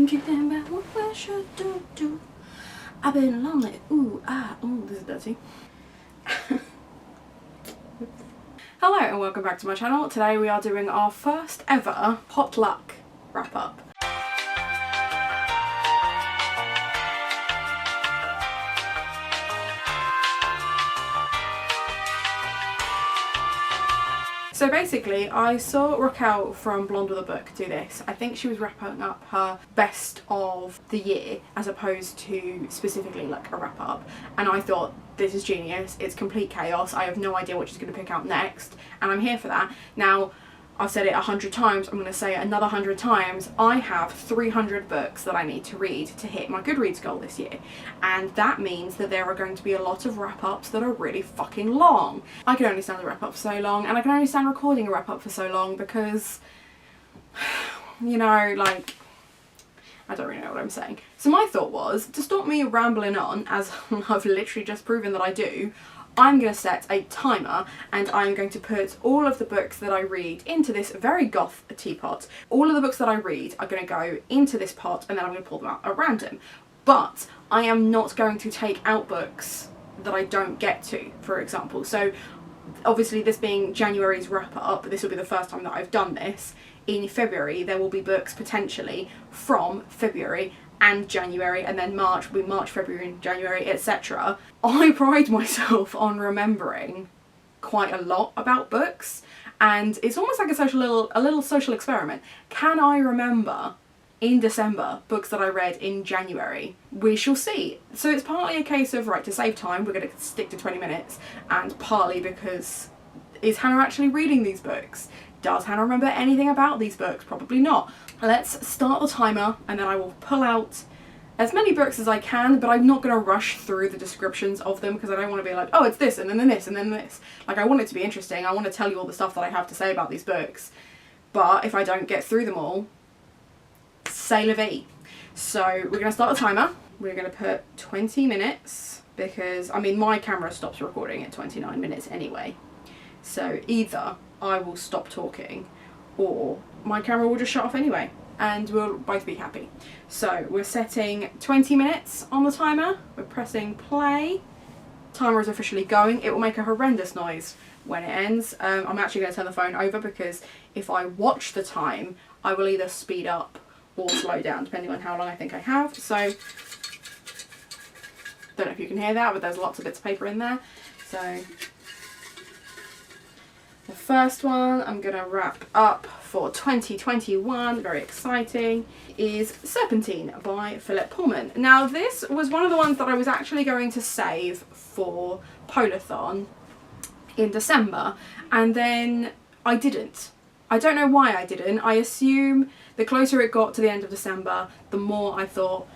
Thinking about what I should do. I've been lonely. Ooh, this is dirty. Hello and welcome back to my channel. Today we are doing our first ever potluck wrap up. So basically, I saw Raquel from Blonde with a Book do this. I think she was wrapping up her best of the year as opposed to specifically like a wrap up. And I thought, this is genius. It's complete chaos. I have no idea what she's going to pick out next. And I'm here for that. Now, I've said it 100 times. I'm going to say it another 100 times. I have 300 books that I need to read to hit my Goodreads goal this year. And that means that there are going to be a lot of wrap-ups that are really fucking long. I can only stand a wrap-up for so long, and I can only stand recording a wrap-up for so long because, you know, like, I don't really know what I'm saying. So my thought was, to stop me rambling on, as I've literally just proven that I do, I'm going to set a timer and I'm going to put all of the books that I read into this very goth teapot. All of the books that I read are going to go into this pot and then I'm going to pull them out at random. But I am not going to take out books that I don't get to, for example. So obviously, this being January's wrap up, this will be the first time that I've done this. In February there will be books potentially from February and January, and then March will be March, February and January, etc. I pride myself on remembering quite a lot about books, and it's almost like a little social experiment. Can I remember in December books that I read in January? We shall see. So it's partly a case of, right, to save time we're going to stick to 20 minutes, and partly because, is Hannah actually reading these books? Does Hannah remember anything about these books? Probably not. Let's start the timer and then I will pull out as many books as I can, but I'm not going to rush through the descriptions of them because I don't want to be like, oh, it's this and then this and then this. Like, I want it to be interesting. I want to tell you all the stuff that I have to say about these books. But if I don't get through them all, c'est la vie. So we're going to start the timer. We're going to put 20 minutes because, I mean, my camera stops recording at 29 minutes anyway. So either I will stop talking or my camera will just shut off anyway and we'll both be happy. So we're setting 20 minutes on the timer. We're pressing play. Timer is officially going. It will make a horrendous noise when it ends. I'm actually going to turn the phone over because if I watch the time, I will either speed up or slow down depending on how long I think I have. So, don't know if you can hear that, but there's lots of bits of paper in there. So, the first one I'm going to wrap up for 2021, very exciting, is Serpentine by Philip Pullman. Now this was one of the ones that I was actually going to save for Polathon in December, and then I didn't. I don't know why I didn't. I assume the closer it got to the end of December, the more I thought,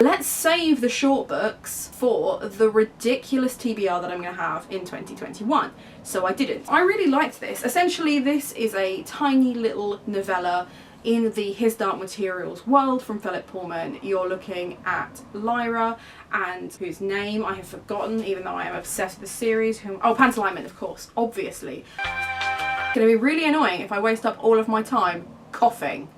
let's save the short books for the ridiculous TBR that I'm going to have in 2021. So I didn't. I really liked this. Essentially, this is a tiny little novella in the His Dark Materials world from Philip Pullman. You're looking at Lyra, and whose name I have forgotten, even though I am obsessed with the series. Oh, Pantalaimon, of course, obviously. It's going to be really annoying if I waste up all of my time coughing.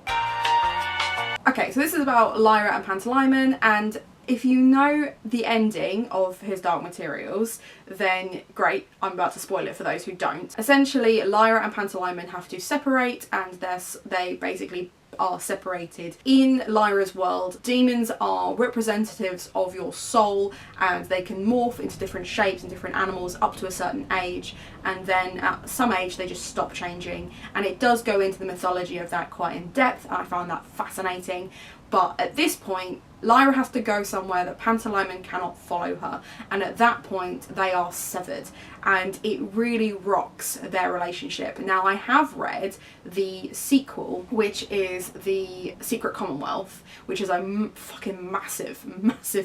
Okay, so this is about Lyra and Pantalaimon, and if you know the ending of His Dark Materials, then great, I'm about to spoil it for those who don't. Essentially, Lyra and Pantalaimon have to separate, and they basically are separated. In Lyra's world, demons are representatives of your soul, and they can morph into different shapes and different animals up to a certain age, and then at some age they just stop changing, and it does go into the mythology of that quite in depth, and I found that fascinating. But at this point, Lyra has to go somewhere that Pantalaimon cannot follow her, and at that point they are severed, and it really rocks their relationship. Now, I have read the sequel, which is The Secret Commonwealth, which is a fucking massive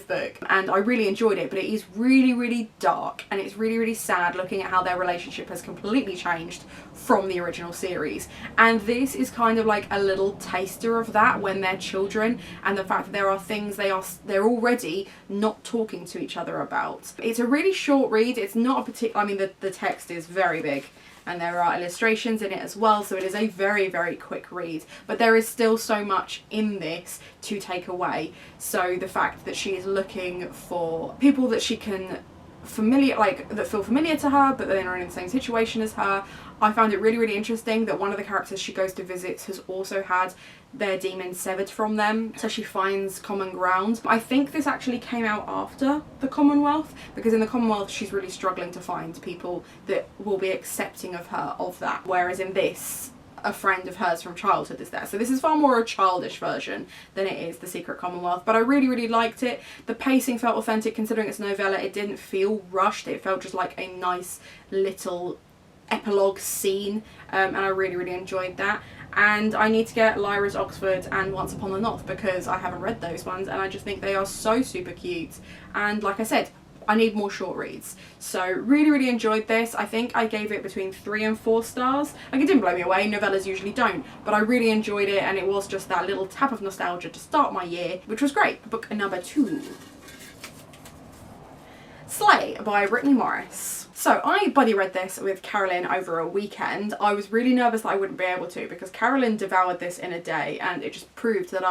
book, and I really enjoyed it, but it is really, really dark, and it's really, really sad looking at how their relationship has completely changed from the original series. And this is kind of like a little taster of that when they're children, and the fact that there are things they're already not talking to each other about. It's a really short read. It's not a particular, I mean, the text is very big and there are illustrations in it as well, so it is a very, very quick read, but there is still so much in this to take away. So the fact that she is looking for people that she can that feel familiar to her, but then are in the same situation as her. I found it really, really interesting that one of the characters she goes to visit has also had their demons severed from them, so she finds common ground. I think this actually came out after the Commonwealth, because in the Commonwealth she's really struggling to find people that will be accepting of her of that, whereas in this, a friend of hers from childhood is there. So this is far more a childish version than it is the Secret Commonwealth, but I really, really liked it. The pacing felt authentic considering it's a novella. It didn't feel rushed, it felt just like a nice little epilogue scene, and I really, really enjoyed that. And I need to get Lyra's Oxford and Once Upon the North, because I haven't read those ones and I just think they are so super cute, and like I said, I need more short reads. So really, really enjoyed this. I think I gave it between 3 and 4 stars. Like, it didn't blow me away, novellas usually don't, but I really enjoyed it, and it was just that little tap of nostalgia to start my year, which was great. Book number 2. Slay by Brittany Morris. So I buddy read this with Carolyn over a weekend. I was really nervous that I wouldn't be able to, because Carolyn devoured this in a day, and it just proved that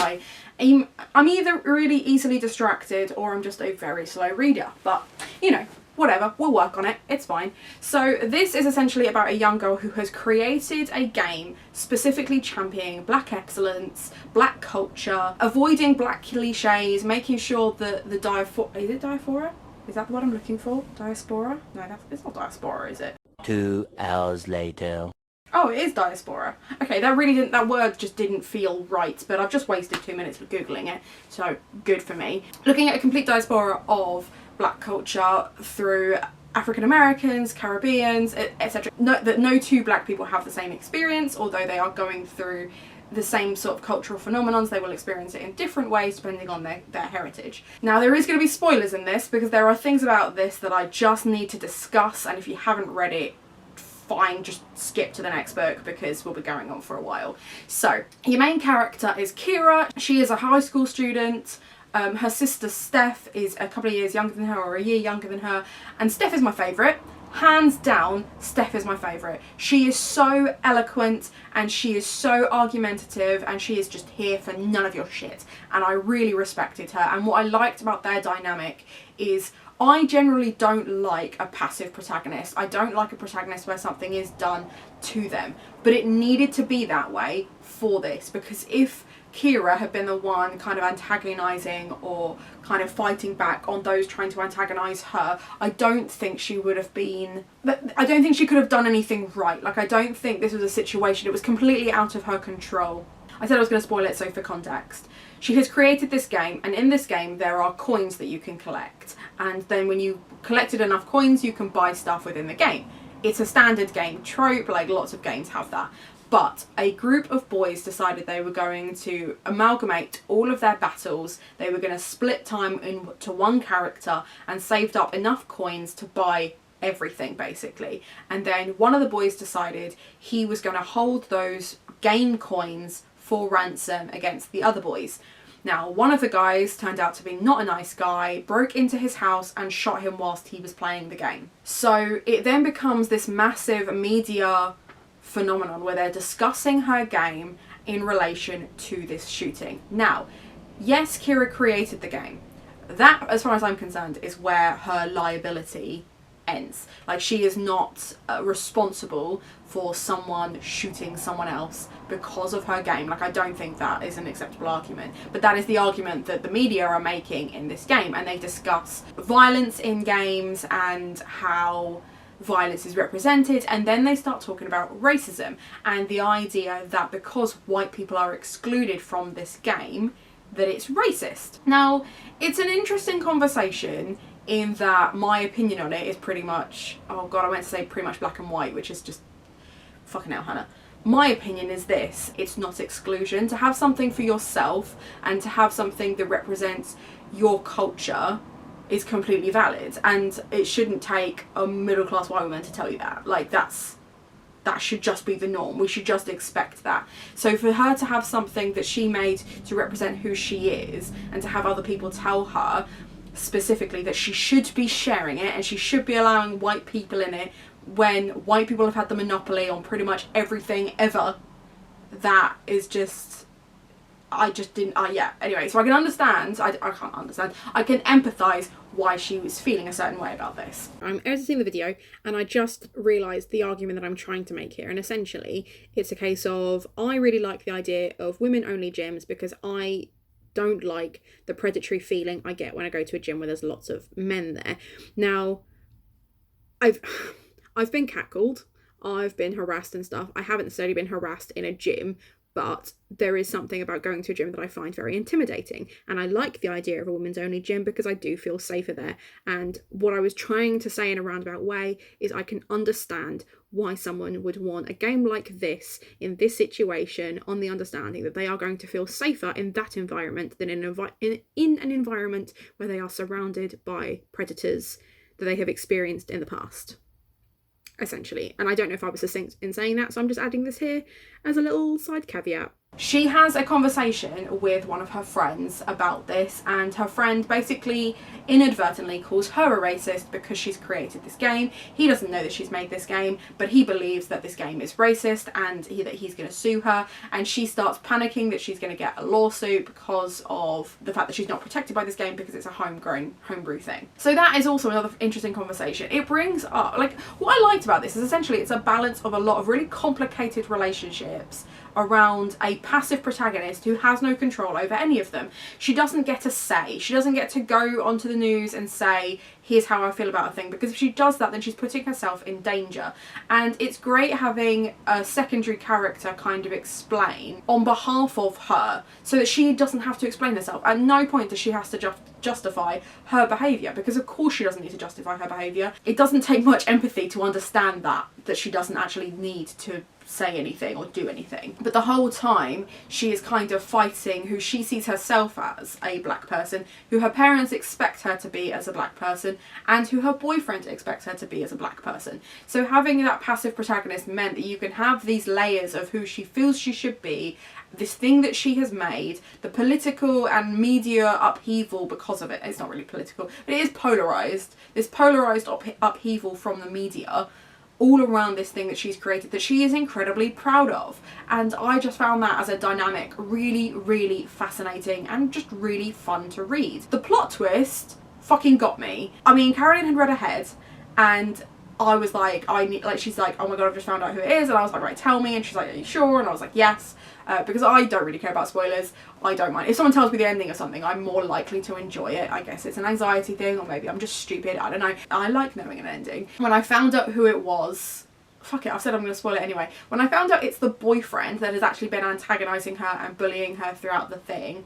I'm either really easily distracted or I'm just a very slow reader. But, you know, whatever, we'll work on it, it's fine. So this is essentially about a young girl who has created a game specifically championing black excellence, black culture, avoiding black cliches, making sure that is it diaspora? Is that the word I'm looking for? Diaspora? No, it's not diaspora, is it? 2 hours later. Oh, it is diaspora. Okay, that word just didn't feel right, but I've just wasted 2 minutes Googling it, so good for me. Looking at a complete diaspora of black culture through African Americans, Caribbeans, etc. That no two black people have the same experience, although they are going through the same sort of cultural phenomenons. They will experience it in different ways depending on their heritage. Now, there is going to be spoilers in this, because there are things about this that I just need to discuss, and if you haven't read it, fine, just skip to the next book, because we'll be going on for a while. So your main character is Kira. She is a high school student. Her sister Steph is a couple of years younger than her, or a year younger than her, and Steph is my favourite. Hands down, Steph is my favourite. She is so eloquent, and she is so argumentative, and she is just here for none of your shit, and I really respected her. And what I liked about their dynamic is, I generally don't like a passive protagonist. I don't like a protagonist where something is done to them, but it needed to be that way for this, because if Kira had been the one kind of antagonising or kind of fighting back on those trying to antagonise her, I don't think she would have been... I don't think she could have done anything right. Like, I don't think this was a situation... It was completely out of her control. I said I was going to spoil it, so for context. She has created this game, and in this game there are coins that you can collect. And then when you collected enough coins, you can buy stuff within the game. It's a standard game trope, like lots of games have that. But a group of boys decided they were going to amalgamate all of their battles. They were going to split time into one character and saved up enough coins to buy everything, basically. And then one of the boys decided he was going to hold those game coins for ransom against the other boys. Now, one of the guys turned out to be not a nice guy, broke into his house and shot him whilst he was playing the game. So it then becomes this massive media phenomenon where they're discussing her game in relation to this shooting. Now, yes, Kira created the game. That, as far as I'm concerned, is where her liability ends. Like, she is not responsible for someone shooting someone else because of her game. Like, I don't think that is an acceptable argument, but that is the argument that the media are making in this game, and they discuss violence in games and how violence is represented, and then they start talking about racism and the idea that because white people are excluded from this game, that it's racist. Now, it's an interesting conversation in that my opinion on it is pretty much, oh god, I meant to say pretty much black and white, which is just fucking hell, Hannah. My opinion is this: it's not exclusion. To have something for yourself and to have something that represents your culture is completely valid, and it shouldn't take a middle-class white woman to tell you that. Like, that should just be the norm. We should just expect that. So for her to have something that she made to represent who she is, and to have other people tell her specifically that she should be sharing it and she should be allowing white people in it when white people have had the monopoly on pretty much everything ever, that is just, I just didn't, yeah, anyway, so I can understand, I can't understand, I can empathise why she was feeling a certain way about this. I'm editing the video and I just realised the argument that I'm trying to make here, and essentially it's a case of, I really like the idea of women-only gyms because I don't like the predatory feeling I get when I go to a gym where there's lots of men there. Now, I've been catcalled, I've been harassed and stuff. I haven't necessarily been harassed in a gym, but there is something about going to a gym that I find very intimidating. And I like the idea of a women's only gym because I do feel safer there. And what I was trying to say in a roundabout way is I can understand why someone would want a game like this in this situation, on the understanding that they are going to feel safer in that environment than in an environment where they are surrounded by predators that they have experienced in the past, essentially. And I don't know if I was succinct in saying that, so I'm just adding this here as a little side caveat. She has a conversation with one of her friends about this, and her friend basically inadvertently calls her a racist because she's created this game. He doesn't know that she's made this game, but he believes that this game is racist and that he's going to sue her, and she starts panicking that she's going to get a lawsuit because of the fact that she's not protected by this game because it's a homebrew thing. So that is also another interesting conversation. It brings up, like, what I liked about this is essentially it's a balance of a lot of really complicated relationships around a passive protagonist who has no control over any of them. She doesn't get a say. She doesn't get to go onto the news and say, here's how I feel about a thing, because if she does that, then she's putting herself in danger. And it's great having a secondary character kind of explain on behalf of her so that she doesn't have to explain herself. At no point does she have to justify her behaviour, because of course she doesn't need to justify her behaviour. It doesn't take much empathy to understand that she doesn't actually need to say anything or do anything. But the whole time she is kind of fighting who she sees herself as a black person, who her parents expect her to be as a black person, and who her boyfriend expects her to be as a black person. So having that passive protagonist meant that you can have these layers of who she feels she should be, this thing that she has made, the political and media upheaval because of it. It's not really political, but it is polarised. This polarised upheaval from the media all around this thing that she's created that she is incredibly proud of. And I just found that as a dynamic really, really fascinating and just really fun to read. The plot twist fucking got me. I mean, Caroline had read ahead and I was like, she's like, oh my god, I've just found out who it is. And I was like, right, tell me. And she's like, are you sure? And I was like, yes. Because I don't really care about spoilers. I don't mind. If someone tells me the ending of something, I'm more likely to enjoy it. I guess it's an anxiety thing, or maybe I'm just stupid. I don't know. I like knowing an ending. When I found out who it was, fuck it, I've said I'm going to spoil it anyway. When I found out it's the boyfriend that has actually been antagonising her and bullying her throughout the thing,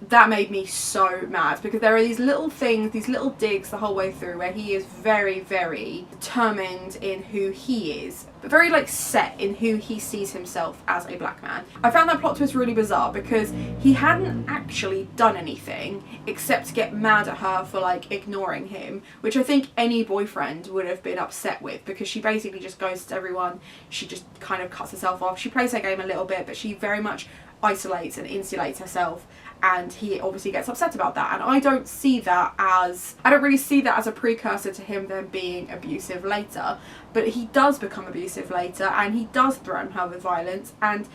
that made me so mad, because there are these little things, these little digs the whole way through where he is very, very determined in who he is, but very like set in who he sees himself as a black man. I found that plot twist really bizarre because he hadn't actually done anything except get mad at her for like ignoring him, which I think any boyfriend would have been upset with, because she basically just goes to everyone, she just kind of cuts herself off. She plays her game a little bit, but she very much isolates and insulates herself, and he obviously gets upset about that. And I don't really see that as a precursor to him then being abusive later, but he does become abusive later and he does threaten her with violence, and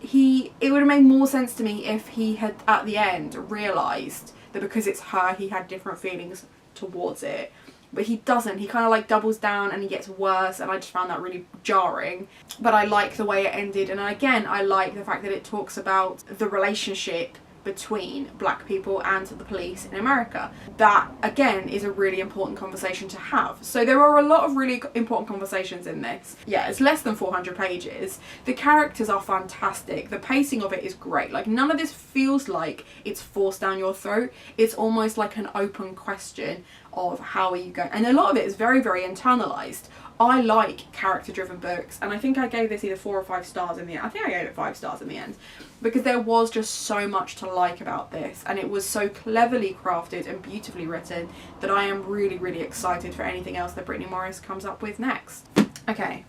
it would have made more sense to me if he had at the end realised that because it's her he had different feelings towards it. But he doesn't. He kind of like doubles down and he gets worse, and I just found that really jarring. But I like the way it ended, and again I like the fact that it talks about the relationship between black people and the police in America. That again is a really important conversation to have. So there are a lot of really important conversations in this. Yeah, it's less than 400 pages. The characters are fantastic. The pacing of it is great. Like, none of this feels like it's forced down your throat. It's almost like an open question of how are you going, and a lot of it is very, very internalized. I like character-driven books, and I think I gave this either 4 or 5 stars in the end. I think I gave it 5 stars in the end, because there was just so much to like about this, and it was so cleverly crafted and beautifully written that I am really, really excited for anything else that Brittany Morris comes up with next. Okay,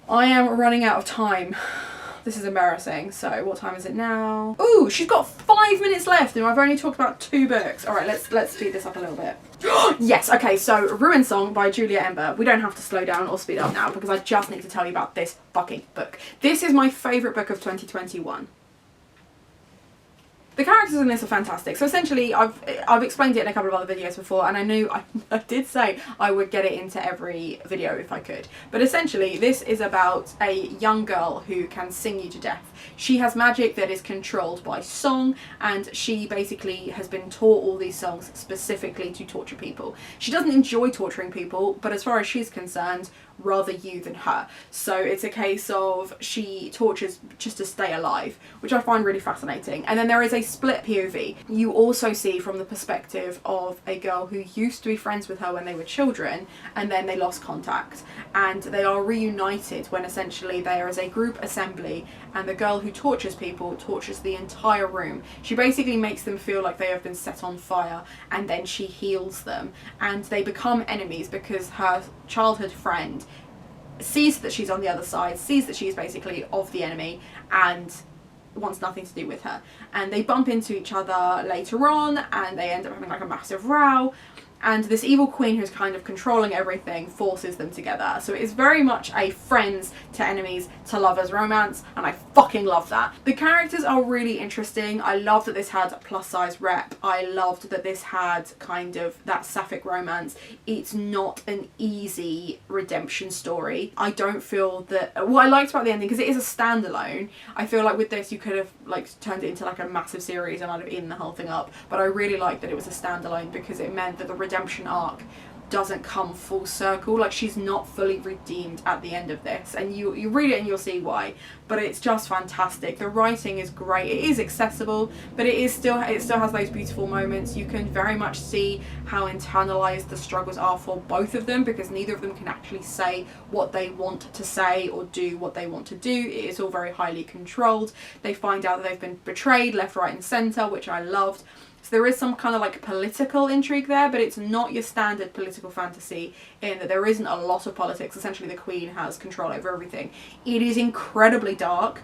I am running out of time This is embarrassing. So what time is it now? Ooh, she's got 5 minutes left and I've only talked about 2 books. All right, let's speed this up a little bit. Yes, okay, so Ruin Song by Julia Ember. We don't have to slow down or speed up now because I just need to tell you about this fucking book. This is my favourite book of 2021. The characters in this are fantastic. So essentially, I've explained it in a couple of other videos before, and I knew I did say I would get it into every video if I could. But essentially, this is about a young girl who can sing you to death. She has magic that is controlled by song, and she basically has been taught all these songs specifically to torture people. She doesn't enjoy torturing people, but as far as she's concerned, rather you than her. So it's a case of she tortures just to stay alive, which I find really fascinating. And then there is a split POV. You also see from the perspective of a girl who used to be friends with her when they were children, and then they lost contact, and they are reunited when essentially there is a group assembly, and the girl who tortures people tortures the entire room. She basically makes them feel like they have been set on fire, and then she heals them, and they become enemies because her childhood friend sees that she's on the other side, sees that she's basically of the enemy, and wants nothing to do with her. And they bump into each other later on, and they end up having like a massive row. And this evil queen who's kind of controlling everything forces them together. So it is very much a friends to enemies to lovers romance, and I fucking love that. The characters are really interesting. I love that this had a plus size rep. I loved that this had kind of that sapphic romance. It's not an easy redemption story. I don't feel that, what I liked about the ending, because it is a standalone, I feel like with this you could have like turned it into like a massive series and I'd have eaten the whole thing up. But I really liked that it was a standalone because it meant that the redemption arc doesn't come full circle. Like, she's not fully redeemed at the end of this, and you read it and you'll see why. But it's just fantastic. The writing is great. It is accessible, but it still has those beautiful moments. You can very much see how internalized the struggles are for both of them, because neither of them can actually say what they want to say or do what they want to do. It is all very highly controlled. They find out that they've been betrayed left, right and centre, which I loved. So there is some kind of like political intrigue there, but it's not your standard political fantasy in that there isn't a lot of politics. Essentially the queen has control over everything. It is incredibly dark.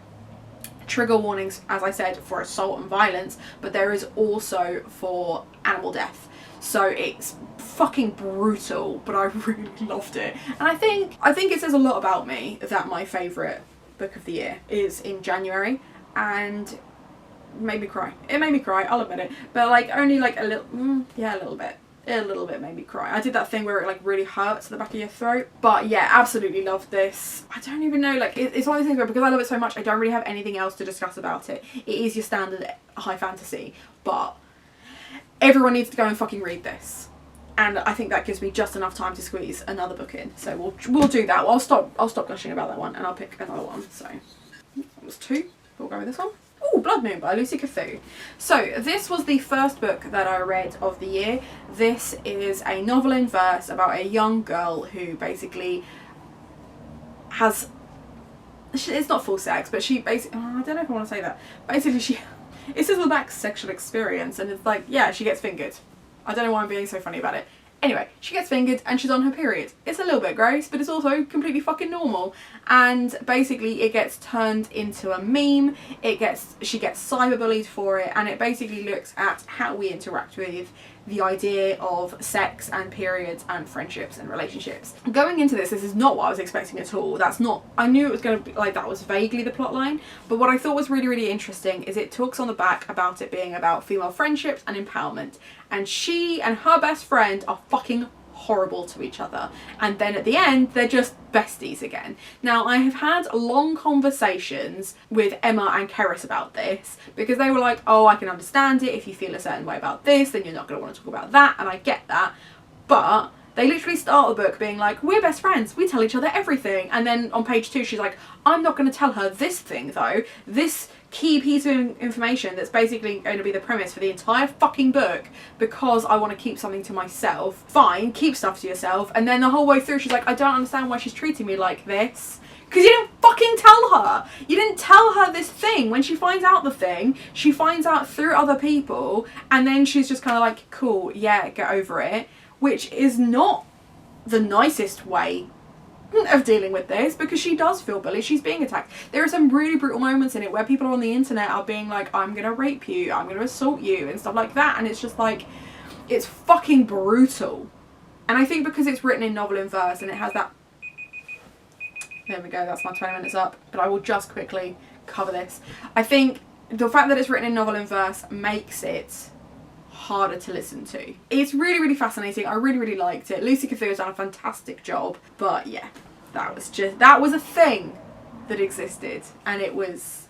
Trigger warnings, as I said, for assault and violence, but there is also for animal death. So it's fucking brutal, but I really loved it. And I think it says a lot about me that my favourite book of the year is in January, and made me cry. It made me cry, I'll admit it, but like only like a little, yeah, a little bit made me cry. I did that thing where it like really hurts the back of your throat. But yeah, absolutely loved this. I don't even know, like it's one of those things where because I love it so much I don't really have anything else to discuss about it. It is your standard high fantasy, but everyone needs to go and fucking read this. And I think that gives me just enough time to squeeze another book in. So we'll do that. I'll stop gushing about that one and I'll pick another one. So that was 2. We'll go with this one. Oh, Blood Moon by Lucy Cthulhu. So this was the first book that I read of the year. This is a novel in verse about a young girl who basically has, it's not full sex, but she basically, I don't know if I want to say that. Basically it says about sexual experience, and it's like, yeah, she gets fingered. I don't know why I'm being so funny about it. Anyway, she gets fingered and she's on her period. It's a little bit gross, but it's also completely fucking normal. And basically it gets turned into a meme. She gets cyberbullied for it, and it basically looks at how we interact with the idea of sex and periods and friendships and relationships. Going into this is not what I was expecting at all. I knew it was going to be like, that was vaguely the plot line, but what I thought was really, really interesting is it talks on the back about it being about female friendships and empowerment. And she and her best friend are fucking horrible to each other, and then at the end they're just besties again. Now, I have had long conversations with Emma and Keris about this, because they were like, oh, I can understand it, if you feel a certain way about this then you're not going to want to talk about that, and I get that, but they literally start the book being like, we're best friends, we tell each other everything, and then on page 2 she's like, I'm not going to tell her this thing though, this key piece of information that's basically going to be the premise for the entire fucking book, because I want to keep something to myself. Fine, keep stuff to yourself. And then the whole way through she's like, I don't understand why she's treating me like this. Because you didn't fucking tell her. You didn't tell her this thing. When she finds out the thing, she finds out through other people, and then she's just kind of like, cool, yeah, get over it. Which is not the nicest way of dealing with this, because she does feel bullied. She's being attacked. There are some really brutal moments in it where people on the internet are being like, I'm gonna rape you, I'm gonna assault you and stuff like that, and it's just like, it's fucking brutal. And I think because it's written in novel in verse and it has that, there we go, that's my 20 minutes up, but I will just quickly cover this. I think the fact that it's written in novel in verse makes it harder to listen to. It's really, really fascinating. I really, really liked it. Lucy Cathu's done a fantastic job, but yeah, that was a thing that existed, and it was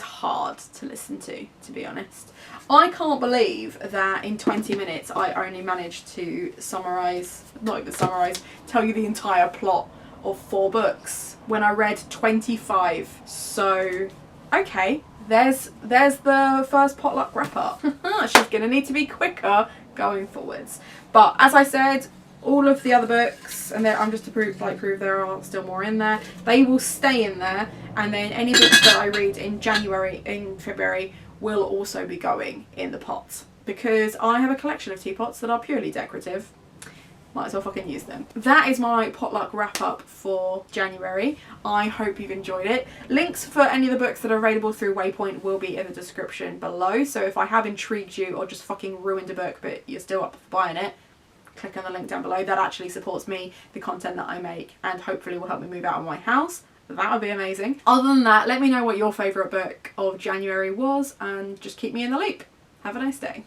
hard to listen to be honest. I can't believe that in 20 minutes I only managed to tell you the entire plot of 4 books when I read 25. So, okay, there's the first potluck wrap up. She's gonna need to be quicker going forwards. But as I said, all of the other books, and I'm just to prove there are still more in there, they will stay in there, and then any books that I read in February will also be going in the pot, because I have a collection of teapots that are purely decorative. Might as well fucking use them. That is my potluck wrap up for January. I hope you've enjoyed it. Links for any of the books that are available through Waypoint will be in the description below. So if I have intrigued you or just fucking ruined a book but you're still up for buying it, click on the link down below. That actually supports me, the content that I make, and hopefully will help me move out of my house. That would be amazing. Other than that, let me know what your favourite book of January was and just keep me in the loop. Have a nice day.